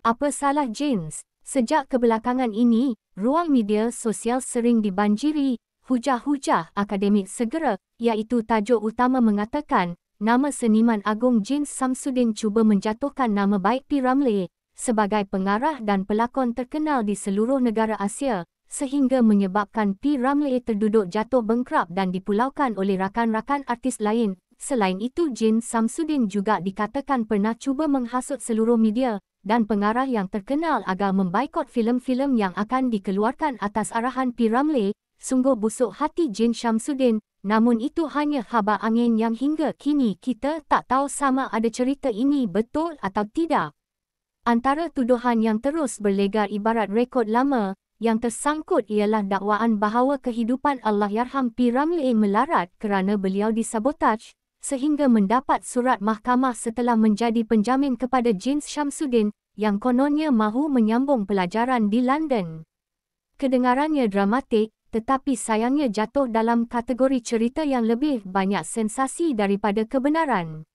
Apa salah jeans? Sejak kebelakangan ini, ruang media sosial sering dibanjiri hujah-hujah akademik segera, iaitu tajuk utama mengatakan nama seniman agung Jeans Shamsuddin cuba menjatuhkan nama baik P. Ramlee sebagai pengarah dan pelakon terkenal di seluruh negara Asia, sehingga menyebabkan P. Ramlee terduduk jatuh bengkrap dan dipulaukan oleh rakan-rakan artis lain. Selain itu, Jeans Shamsuddin juga dikatakan pernah cuba menghasut seluruh media dan pengarah yang terkenal agar membaikot filem-filem yang akan dikeluarkan atas arahan P. Ramlee. Sungguh busuk hati Jeans Shamsuddin, namun itu hanya haba angin yang hingga kini kita tak tahu sama ada cerita ini betul atau tidak. Antara tuduhan yang terus berlegar ibarat rekod lama, yang tersangkut ialah dakwaan bahawa kehidupan Allahyarham P. Ramlee melarat kerana beliau disabotaj, sehingga mendapat surat mahkamah setelah menjadi penjamin kepada Jeans Shamsuddin, yang kononnya mahu menyambung pelajaran di London. Kedengarannya dramatik, tetapi sayangnya jatuh dalam kategori cerita yang lebih banyak sensasi daripada kebenaran.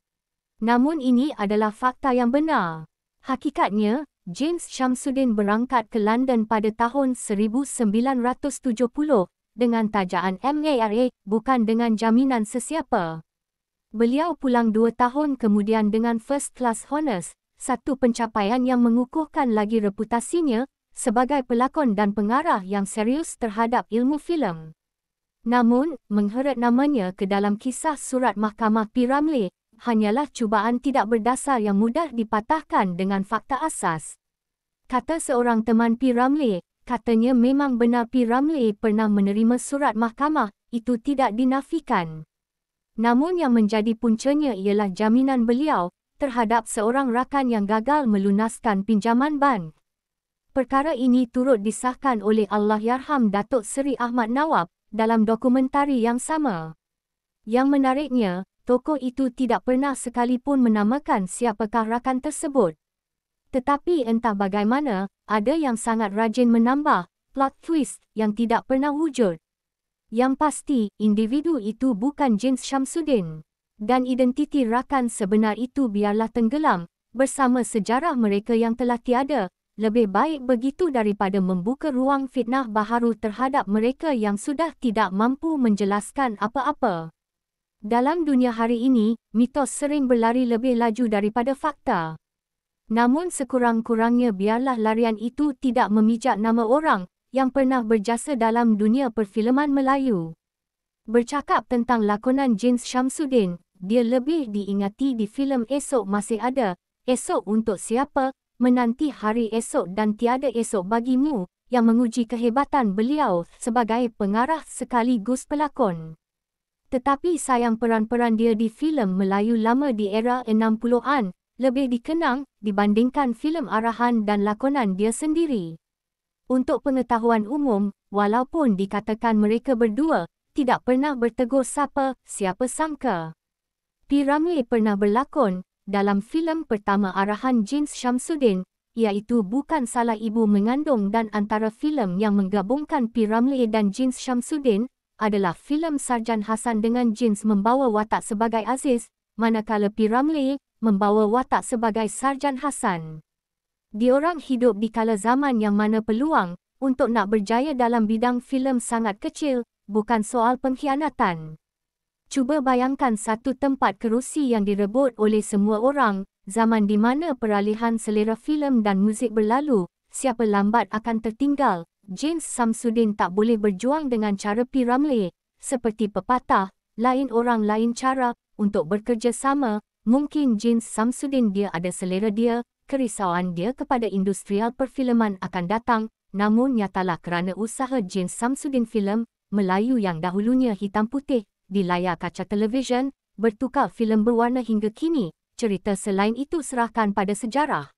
Namun ini adalah fakta yang benar. Hakikatnya, Jeans Shamsuddin berangkat ke London pada tahun 1970 dengan tajaan MARA, bukan dengan jaminan sesiapa. Beliau pulang 2 tahun kemudian dengan First Class Honours, satu pencapaian yang mengukuhkan lagi reputasinya sebagai pelakon dan pengarah yang serius terhadap ilmu filem. Namun, mengheret namanya ke dalam kisah surat mahkamah P. Ramlee hanyalah cubaan tidak berdasar yang mudah dipatahkan dengan fakta asas. Kata seorang teman P. Ramlee, katanya memang benar P. Ramlee pernah menerima surat mahkamah, itu tidak dinafikan. Namun yang menjadi puncanya ialah jaminan beliau terhadap seorang rakan yang gagal melunaskan pinjaman bank. Perkara ini turut disahkan oleh Allahyarham Datuk Seri Ahmad Nawab dalam dokumentari yang sama. Yang menariknya, tokoh itu tidak pernah sekalipun menamakan siapakah rakan tersebut. Tetapi entah bagaimana, ada yang sangat rajin menambah plot twist yang tidak pernah wujud. Yang pasti, individu itu bukan Jeans Shamsuddin. Dan identiti rakan sebenar itu biarlah tenggelam bersama sejarah mereka yang telah tiada. Lebih baik begitu daripada membuka ruang fitnah baharu terhadap mereka yang sudah tidak mampu menjelaskan apa-apa. Dalam dunia hari ini, mitos sering berlari lebih laju daripada fakta. Namun sekurang-kurangnya biarlah larian itu tidak memijak nama orang yang pernah berjasa dalam dunia perfilman Melayu. Bercakap tentang lakonan Jeans Shamsuddin, dia lebih diingati di filem Esok Masih Ada, Esok Untuk Siapa, Menanti Hari Esok dan Tiada Esok Bagimu, yang menguji kehebatan beliau sebagai pengarah sekaligus pelakon. Tetapi sayang peran-peran dia di filem Melayu lama di era 60-an lebih dikenang dibandingkan filem arahan dan lakonan dia sendiri. Untuk pengetahuan umum, walaupun dikatakan mereka berdua tidak pernah bertegur sapa, siapa sangka P. Ramlee pernah berlakon dalam filem pertama arahan Jeans Shamsuddin, iaitu Bukan Salah Ibu Mengandung, dan antara filem yang menggabungkan P. Ramlee dan Jeans Shamsuddin adalah filem Sarjan Hassan dengan Jeans membawa watak sebagai Aziz, manakala P. Ramlee membawa watak sebagai Sarjan Hassan. Diorang hidup di kala zaman yang mana peluang untuk nak berjaya dalam bidang filem sangat kecil, bukan soal pengkhianatan. Cuba bayangkan satu tempat kerusi yang direbut oleh semua orang, zaman di mana peralihan selera filem dan muzik berlalu, siapa lambat akan tertinggal. Jeans Shamsuddin tak boleh berjuang dengan cara P. Ramlee, seperti pepatah, lain orang lain cara, untuk bekerja sama. Mungkin Jeans Shamsuddin dia ada selera dia, kerisauan dia kepada industrial perfilman akan datang, namun nyatalah kerana usaha Jeans Shamsuddin filem Melayu yang dahulunya hitam putih di layar kaca televisyen, bertukar filem berwarna hingga kini. Cerita selain itu serahkan pada sejarah.